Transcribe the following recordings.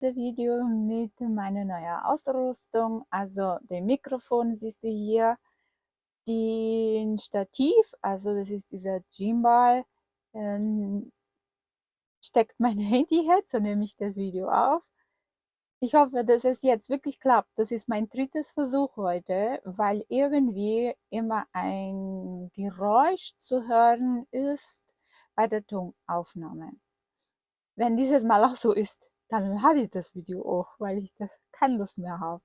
erste Video mit meiner neuen Ausrüstung. Also den Mikrofon siehst du hier, den Stativ, also das ist dieser Gimbal, ähm, steckt mein Handy jetzt, so nehme ich das Video auf. Ich hoffe, dass es jetzt wirklich klappt. Das ist mein drittes Versuch heute, weil irgendwie immer ein Geräusch zu hören ist bei der Tonaufnahme. Wenn dieses Mal auch so ist, dann lade ich das Video auch, weil ich das keine Lust mehr habe.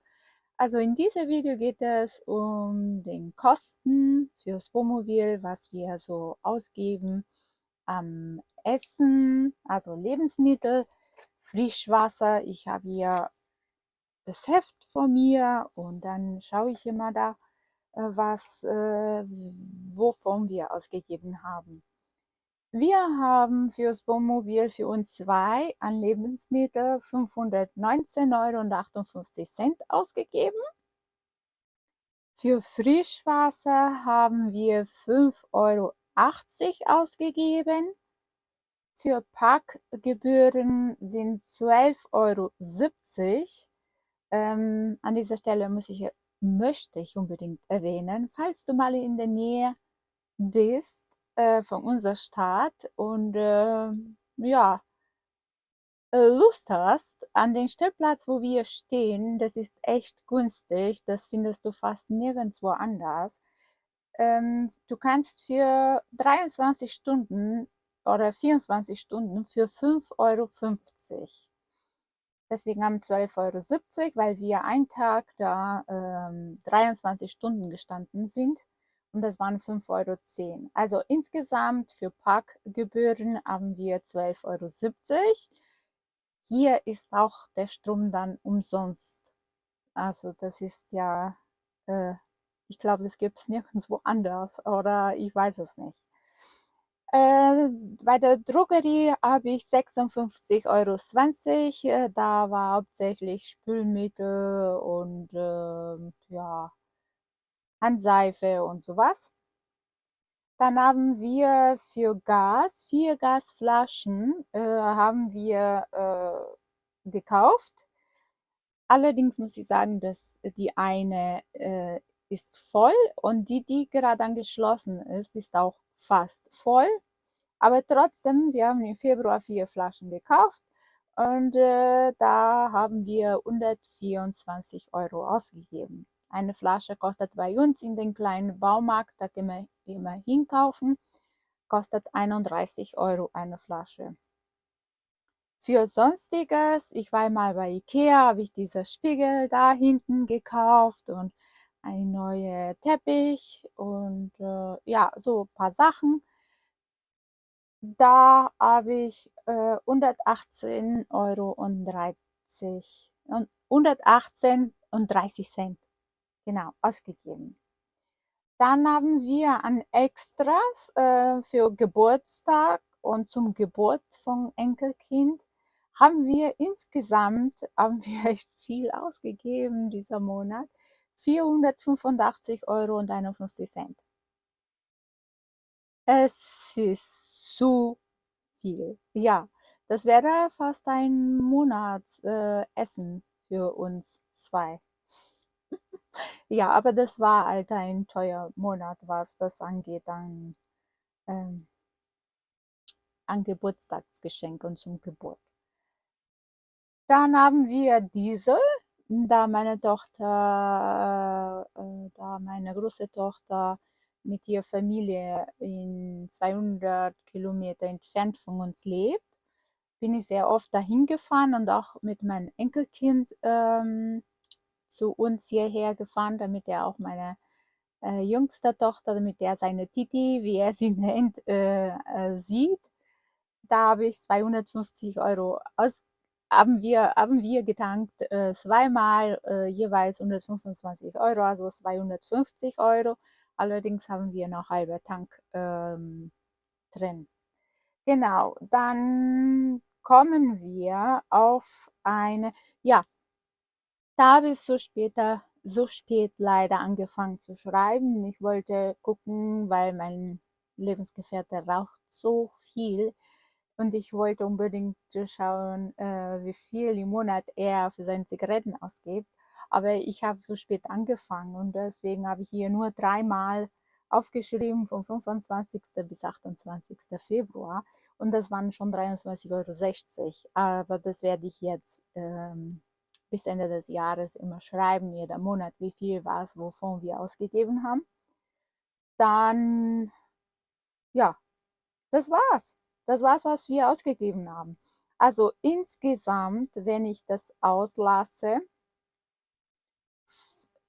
Also in diesem Video geht es um den Kosten fürs Wohnmobil, was wir so ausgeben am Essen, also Lebensmittel, Frischwasser. Ich habe hier das Heft vor mir und dann schaue ich immer da, wovon wir ausgegeben haben. Wir haben fürs Wohnmobil für uns zwei an Lebensmittel 519,58 € ausgegeben. Für Frischwasser haben wir 5,80 € ausgegeben. Für Parkgebühren sind 12,70 €. An dieser Stelle möchte ich unbedingt erwähnen, falls du mal in der Nähe bist von unserer Stadt und ja, Lust hast, an den Stellplatz, wo wir stehen, das ist echt günstig, das findest du fast nirgendwo anders. Du kannst für 23 Stunden oder 24 Stunden für 5,50 €. Deswegen haben 12,70 €, weil wir einen Tag da 23 Stunden gestanden sind und das waren 5,10 €. Also insgesamt für Parkgebühren haben wir 12,70 €. Hier ist auch der Strom dann umsonst. Also das ist ja, äh, ich glaube, das gibt es nirgendwo anders oder ich weiß es nicht. Bei der Drogerie habe ich 56,20 €. Da war hauptsächlich Spülmittel und ja, Handseife und sowas. Dann haben wir für Gas, 4 Gasflaschen haben wir gekauft. Allerdings muss ich sagen, dass die eine ist voll und die gerade angeschlossen ist, ist auch fast voll. Aber trotzdem, wir haben im Februar 4 Flaschen gekauft und da haben wir 124 € ausgegeben. Eine Flasche kostet bei uns in den kleinen Baumarkt, da gehen wir immer hinkaufen, kostet 31 € eine Flasche. Für Sonstiges, ich war mal bei Ikea, habe ich diese Spiegel da hinten gekauft und einen neuen Teppich und ja, so ein paar Sachen. Da habe ich 118,30 € genau, ausgegeben. Dann haben wir an Extras für Geburtstag und zum Geburt von Enkelkind haben wir insgesamt haben wir echt viel ausgegeben dieser Monat. 485,51 €. Es ist zu viel. Ja, das wäre fast ein Monatsessen Essen für uns zwei. Ja, aber das war halt ein teuer Monat, was das angeht, ähm, an Geburtstagsgeschenk und zum Geburt. Dann haben wir Diesel, da meine große Tochter mit ihrer Familie in 200 Kilometer entfernt von uns lebt, bin ich sehr oft dahin gefahren und auch mit meinem Enkelkind zu uns hierher gefahren, damit er auch meine jüngste Tochter, damit er seine Titi, wie er sie nennt, sieht. Da habe ich 250 € haben wir getankt, zweimal jeweils 125 €, also 250 €. Allerdings haben wir noch halber Tank drin. Genau, dann kommen wir auf eine, ja, da habe ich so spät leider angefangen zu schreiben. Ich wollte gucken, weil mein Lebensgefährte raucht so viel. und ich wollte unbedingt schauen, wie viel im Monat er für seine Zigaretten ausgibt. Aber ich habe so spät angefangen und deswegen habe ich hier nur dreimal aufgeschrieben, vom 25. bis 28. Februar. Und das waren schon 23,60 Euro. Aber das werde ich jetzt bis Ende des Jahres immer schreiben, jeder Monat, wie viel war es, wovon wir ausgegeben haben. Dann, ja, das war's. Das war's, was wir ausgegeben haben. Also insgesamt, wenn ich das auslasse,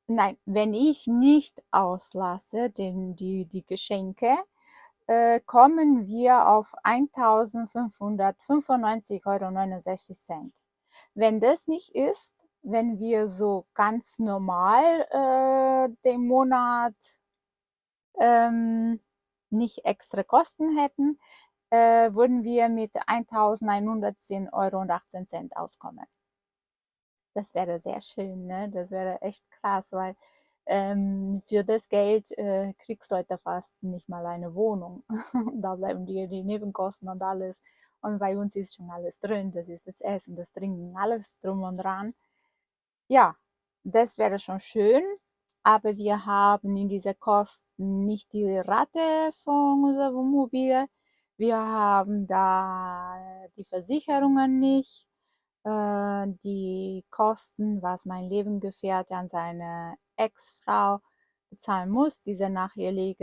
nein, wenn ich nicht auslasse, die Geschenke, kommen wir auf 1.595,69 Euro. Wenn das nicht ist, wenn wir so ganz normal den Monat ähm, nicht extra Kosten hätten, würden wir mit 1.110,18 Euro auskommen. Das wäre sehr schön, ne? Das wäre echt krass, weil für das Geld kriegst du heute fast nicht mal eine Wohnung. Da bleiben dir die Nebenkosten und alles. Und bei uns ist schon alles drin. Das ist das Essen, das Trinken, alles drum und dran. Ja, das wäre schon schön, aber wir haben in dieser Kosten nicht die Rate von unserem Wohnmobil. Wir haben da die Versicherungen nicht, die Kosten, was mein Lebensgefährte an seine Ex-Frau bezahlen muss, diese nachhelig,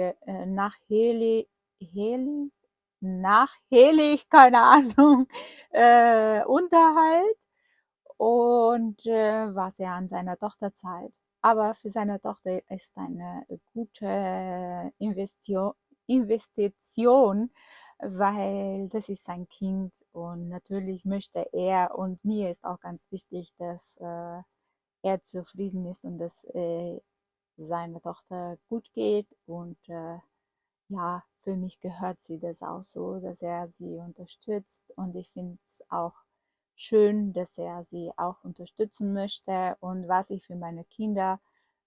keine Ahnung, Unterhalt und was er an seiner Tochter zahlt. Aber für seine Tochter ist eine gute Investition, weil das ist sein Kind und natürlich möchte er und mir ist auch ganz wichtig, dass er zufrieden ist und dass seiner Tochter gut geht und ja, für mich gehört sie das auch so, dass er sie unterstützt und ich finde es auch schön, dass er sie auch unterstützen möchte und was ich für meine Kinder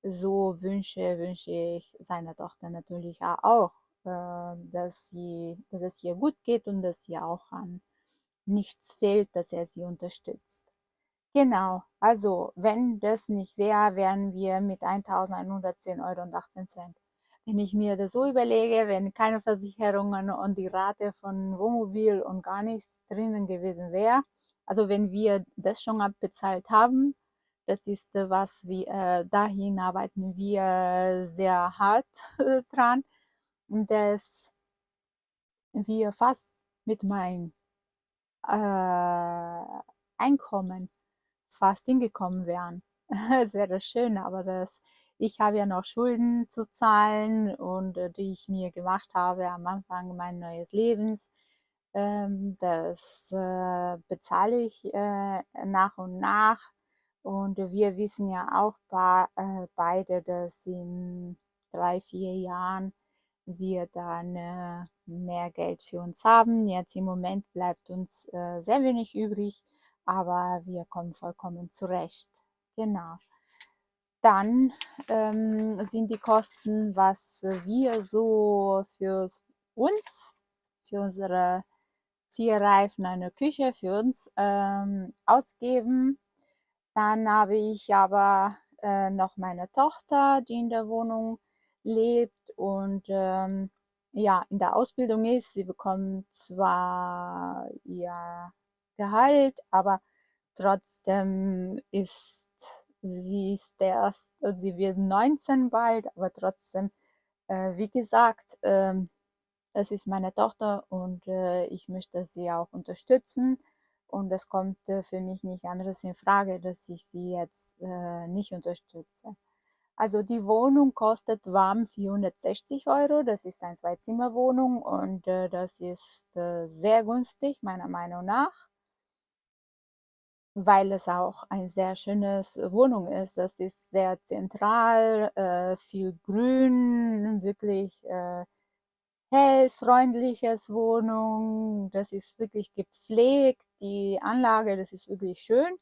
so wünsche, wünsche ich seiner Tochter natürlich auch, dass es ihr gut geht und dass ihr auch an nichts fehlt, dass er sie unterstützt. Genau, also wenn das nicht wäre, wären wir mit 1.110,18 Euro. Wenn ich mir das so überlege, wenn keine Versicherungen und die Rate von Wohnmobil und gar nichts drinnen gewesen wäre, also wenn wir das schon abbezahlt haben, das ist was, dahin arbeiten wir sehr hart dran, dass wir fast mit meinem Einkommen fast hingekommen wären. Es wäre schön, aber ich habe ja noch Schulden zu zahlen und die ich mir gemacht habe am Anfang meines neuen Lebens. Das bezahle ich nach und nach. Und wir wissen ja auch beide, dass in 3, 4 Jahren wir dann mehr Geld für uns haben. Jetzt im Moment bleibt uns sehr wenig übrig, aber wir kommen vollkommen zurecht. Genau. Dann sind die Kosten, was wir so für uns, für unsere 4 Reifen, eine Küche für uns ausgeben. Dann habe ich aber noch meine Tochter, die in der Wohnung lebt und ja, in der Ausbildung ist. Sie bekommt zwar ihr Gehalt, aber trotzdem sie wird 19 bald, aber trotzdem, wie gesagt, es ist meine Tochter und ich möchte sie auch unterstützen. Und es kommt für mich nicht anderes in Frage, dass ich sie jetzt nicht unterstütze. Also die Wohnung kostet warm 460 Euro. Das ist eine Zwei-Zimmer-Wohnung und das ist sehr günstig, meiner Meinung nach, weil es auch eine sehr schöne Wohnung ist. Das ist sehr zentral, viel Grün, wirklich hell, freundliches Wohnung. Das ist wirklich gepflegt. Die Anlage, das ist wirklich schön.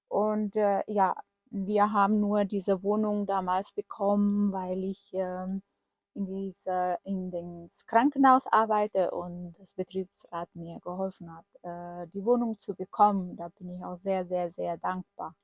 Und ja, wir haben nur diese Wohnung damals bekommen, weil ich in das Krankenhaus arbeite und das Betriebsrat mir geholfen hat, die Wohnung zu bekommen. Da bin ich auch sehr, sehr, sehr dankbar.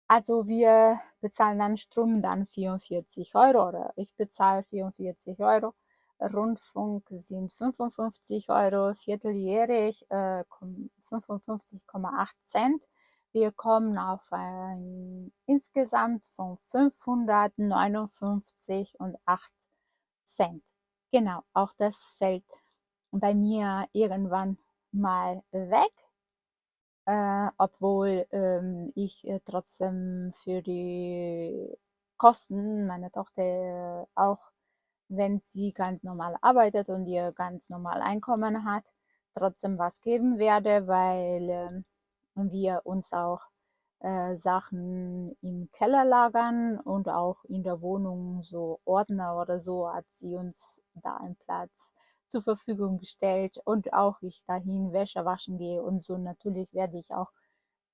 Also wir bezahlen an Strom dann 44 € oder ich bezahle 44 €. Rundfunk sind 55 €, vierteljährig 55,8 Cent. Wir kommen auf ein insgesamt von 559,8 Cent. Genau, auch das fällt bei mir irgendwann mal weg, obwohl ich trotzdem für die Kosten meiner Tochter auch, wenn sie ganz normal arbeitet und ihr ganz normal Einkommen hat, trotzdem was geben werde, weil wir uns auch Sachen im Keller lagern und auch in der Wohnung so Ordner oder so hat sie uns da einen Platz zur Verfügung gestellt und auch ich dahin Wäsche waschen gehe und so. Natürlich werde ich auch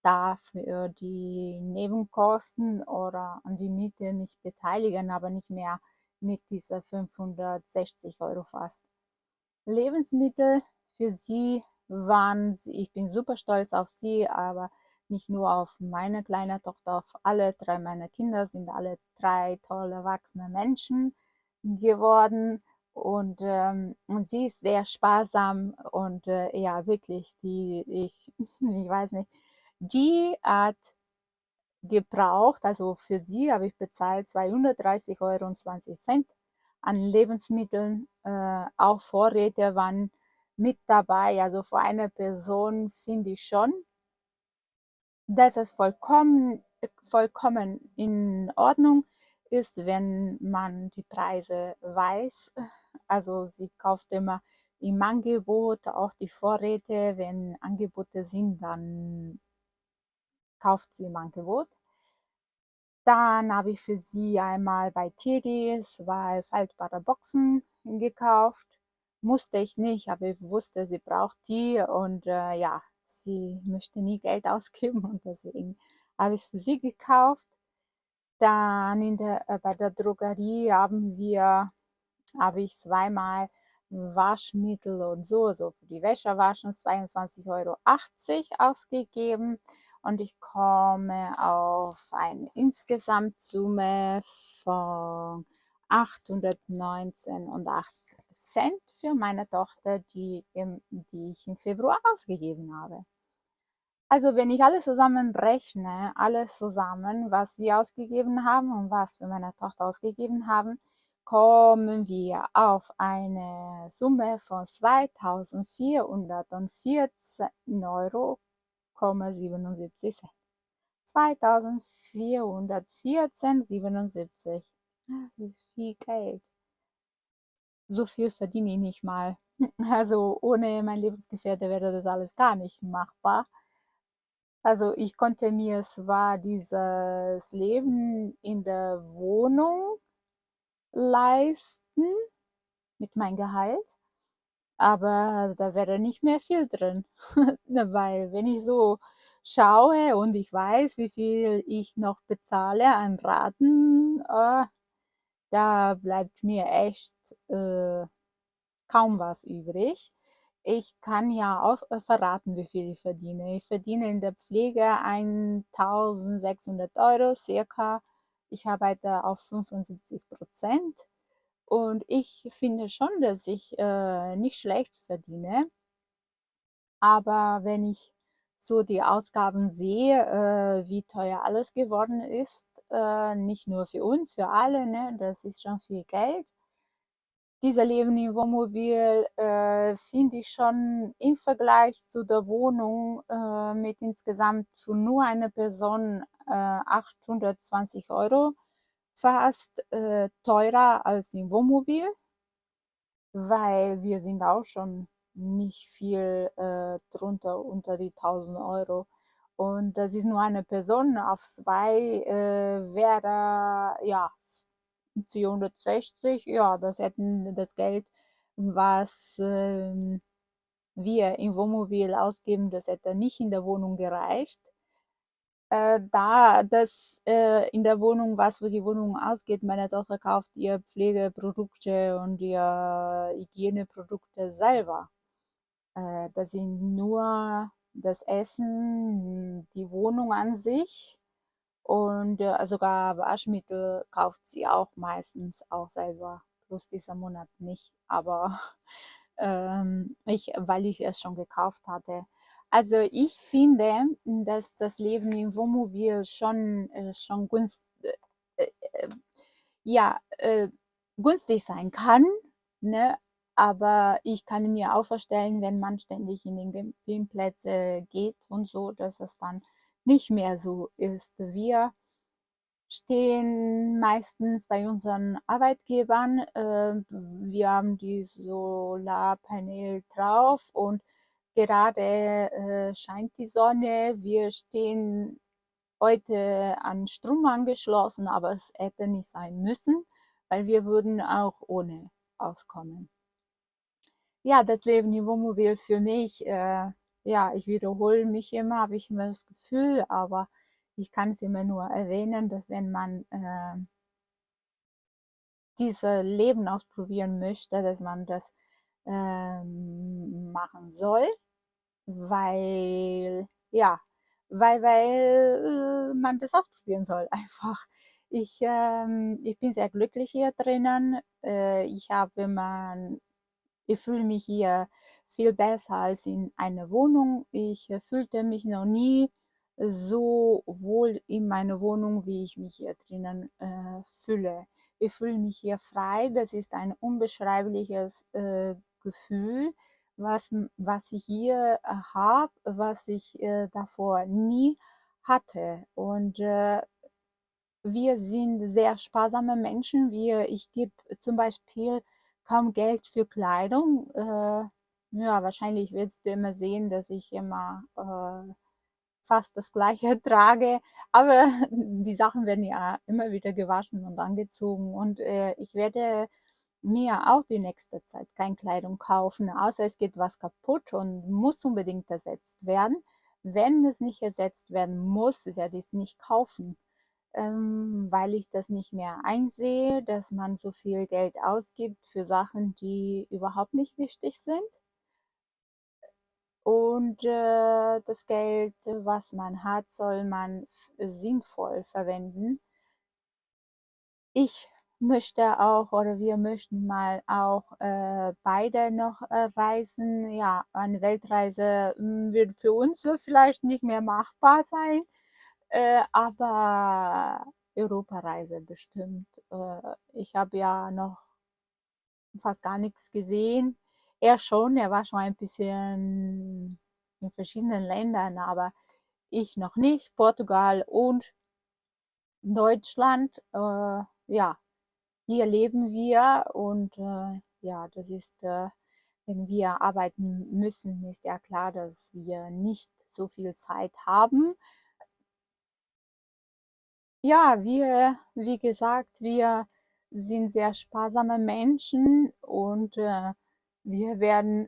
da für die Nebenkosten oder an die Miete mich beteiligen, aber nicht mehr mit dieser 560 € fast. Lebensmittel für sie waren, ich bin super stolz auf sie, aber nicht nur auf meine kleine Tochter, auf alle drei meiner Kinder sind alle drei tolle erwachsene Menschen geworden. Und sie ist sehr sparsam und ja, wirklich, ich weiß nicht, die hat gebraucht, also für sie habe ich bezahlt 230,20 € an Lebensmitteln. Auch Vorräte waren mit dabei. Also für eine Person finde ich schon, dass es vollkommen in Ordnung ist, wenn man die Preise weiß. Also sie kauft immer im Angebot auch die Vorräte. Wenn Angebote sind, dann kauft sie im Angebot. Dann habe ich für sie einmal bei Teddy 2 faltbare Boxen gekauft. Musste ich nicht, aber ich wusste, sie braucht die und ja, sie möchte nie Geld ausgeben und deswegen habe ich es für sie gekauft. Dann bei der Drogerie habe ich zweimal Waschmittel und so für die Wäsche waschen 22,80 € ausgegeben und ich komme auf eine Insgesamtsumme von 819,08 € für meine Tochter, die ich im Februar ausgegeben habe. Also wenn ich alles zusammen rechne, alles zusammen, was wir ausgegeben haben und was wir meiner Tochter ausgegeben haben, kommen wir auf eine Summe von 2.414,77 € 2.414,77. Das ist viel Geld. So viel verdiene ich nicht mal. Also ohne mein Lebensgefährte wäre das alles gar nicht machbar. Also ich konnte mir zwar dieses Leben in der Wohnung leisten mit meinem Gehalt, aber da wäre nicht mehr viel drin. Ne, weil wenn ich so schaue und ich weiß, wie viel ich noch bezahle an Raten, da bleibt mir echt kaum was übrig. Ich kann ja auch verraten, wie viel ich verdiene. Ich verdiene in der Pflege 1.600 € circa. Ich arbeite auf 75% und ich finde schon, dass ich nicht schlecht verdiene. Aber wenn ich so die Ausgaben sehe, wie teuer alles geworden ist, nicht nur für uns, für alle, ne, das ist schon viel Geld. Dieser Leben im Wohnmobil finde ich schon im Vergleich zu der Wohnung mit insgesamt für nur eine Person 820 € fast teurer als im Wohnmobil, weil wir sind auch schon nicht viel drunter unter die 1.000 € und das ist nur eine Person auf zwei wäre ja 460, ja, das hätten das Geld, was wir im Wohnmobil ausgeben, das hätte nicht in der Wohnung gereicht. Da das in der Wohnung, was für die Wohnung ausgeht, meine Tochter kauft ihr Pflegeprodukte und ihr Hygieneprodukte selber. Das sind nur das Essen, die Wohnung an sich und sogar Waschmittel kauft sie auch meistens auch selber. Plus dieser Monat nicht, aber weil ich es schon gekauft hatte. Also ich finde, dass das Leben im Wohnmobil schon äh, ja, günstig sein kann, ne? Aber ich kann mir auch vorstellen, wenn man ständig in den Campingplätze geht und so, dass es dann nicht mehr so ist. Wir stehen meistens bei unseren Arbeitgebern. Wir haben die Solarpanel drauf und gerade scheint die Sonne. Wir stehen heute an Strom angeschlossen, aber es hätte nicht sein müssen, weil wir würden auch ohne auskommen. Ja, das Leben im Wohnmobil für mich, ja, ich wiederhole mich immer, habe ich immer das Gefühl, aber ich kann es immer nur erwähnen, dass wenn man diese Leben ausprobieren möchte, dass man das machen soll, weil, ja, weil man das ausprobieren soll einfach. Ich bin sehr glücklich hier drinnen. Ich fühle mich hier viel besser als in einer Wohnung. Ich fühlte mich noch nie so wohl in meiner Wohnung, wie ich mich hier drinnen fühle. Ich fühle mich hier frei. Das ist ein unbeschreibliches Gefühl, was ich hier habe, was ich davor nie hatte. Und wir sind sehr sparsame Menschen. Ich gebe zum Beispiel kaum Geld für Kleidung. Ja, wahrscheinlich wirst du immer sehen, dass ich immer fast das Gleiche trage. Aber die Sachen werden ja immer wieder gewaschen und angezogen. Und ich werde mir auch die nächste Zeit keine Kleidung kaufen, außer es geht was kaputt und muss unbedingt ersetzt werden. Wenn es nicht ersetzt werden muss, werde ich es nicht kaufen, weil ich das nicht mehr einsehe, dass man so viel Geld ausgibt für Sachen, die überhaupt nicht wichtig sind. Und das Geld, was man hat, soll man sinnvoll verwenden. Ich möchte auch oder wir möchten mal auch beide noch reisen. Ja, eine Weltreise wird für uns so vielleicht nicht mehr machbar sein, aber Europareise bestimmt. Ich habe ja noch fast gar nichts gesehen. Er schon, er war schon ein bisschen in verschiedenen Ländern, aber ich noch nicht. Portugal und Deutschland, ja, hier leben wir und ja, das ist, wenn wir arbeiten müssen, ist ja klar, dass wir nicht so viel Zeit haben. Ja, wie gesagt, wir sind sehr sparsame Menschen und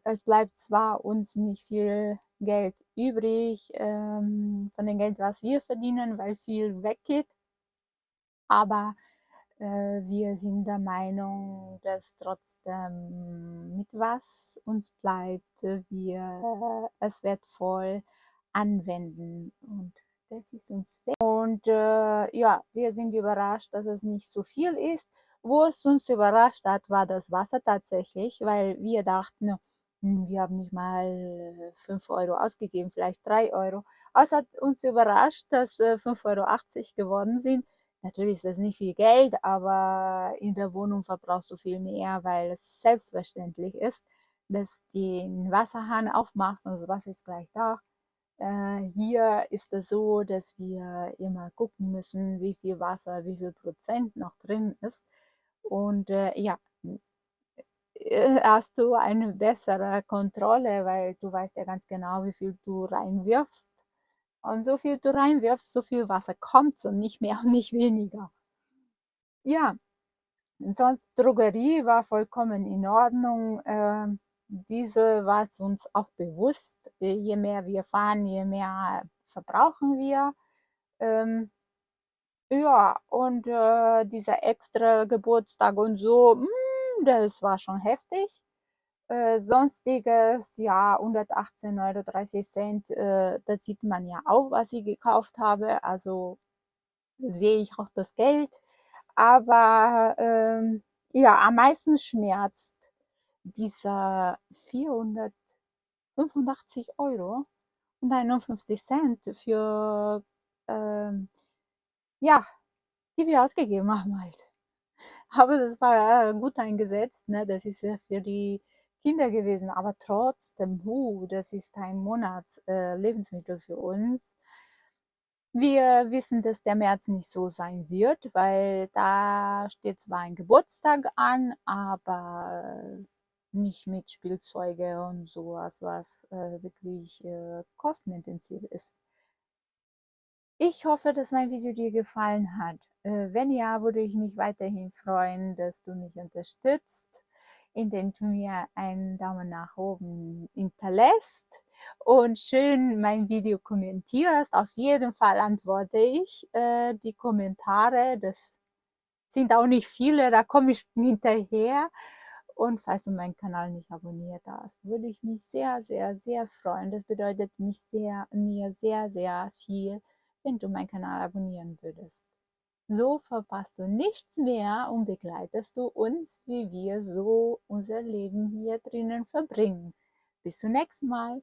es bleibt zwar uns nicht viel Geld übrig von dem Geld, was wir verdienen, weil viel weggeht, aber wir sind der Meinung, dass trotzdem mit was uns bleibt, wir es wertvoll anwenden. Und das ist uns sehr. Und ja, wir sind überrascht, dass es nicht so viel ist. Wo es uns überrascht hat, war das Wasser tatsächlich, weil wir dachten, wir haben nicht mal 5 Euro ausgegeben, vielleicht 3 Euro. Aber es hat uns überrascht, dass 5,80 € geworden sind. Natürlich ist das nicht viel Geld, aber in der Wohnung verbrauchst du viel mehr, weil es selbstverständlich ist, dass du den Wasserhahn aufmachst und das Wasser ist gleich da. Hier ist es so, dass wir immer gucken müssen, wie viel Wasser, wie viel Prozent noch drin ist. Und ja, hast du eine bessere Kontrolle, weil du weißt ja ganz genau, wie viel du reinwirfst. Und so viel du reinwirfst, so viel Wasser kommt und nicht mehr und nicht weniger. Ja, sonst Drogerie war vollkommen in Ordnung. Diese war es uns auch bewusst. Je mehr wir fahren, je mehr verbrauchen wir. Ja, und, dieser extra Geburtstag und so, das war schon heftig. Sonstiges, ja, 118,30 €, da sieht man ja auch, was ich gekauft habe, also sehe ich auch das Geld. Aber, ja, am meisten schmerzt dieser 485,51 € für, ähm, ja, die wir ausgegeben haben halt. Aber das war, gut eingesetzt, ne? Das ist ja für die Kinder gewesen, aber trotzdem, das ist ein Monats Lebensmittel für uns. Wir wissen, dass der März nicht so sein wird, weil da steht zwar ein Geburtstag an, aber nicht mit Spielzeuge und so was, wirklich, kostenintensiv ist. Ich hoffe, dass mein Video dir gefallen hat. Wenn ja, würde ich mich weiterhin freuen, dass du mich unterstützt, indem du mir einen Daumen nach oben hinterlässt und schön mein Video kommentierst. Auf jeden Fall antworte ich die Kommentare. Das sind auch nicht viele, da komme ich hinterher. Und falls du meinen Kanal nicht abonniert hast, würde ich mich sehr, sehr, sehr freuen. Das bedeutet mir sehr, sehr viel, wenn du meinen Kanal abonnieren würdest. So verpasst du nichts mehr und begleitest du uns, wie wir so unser Leben hier drinnen verbringen. Bis zum nächsten Mal.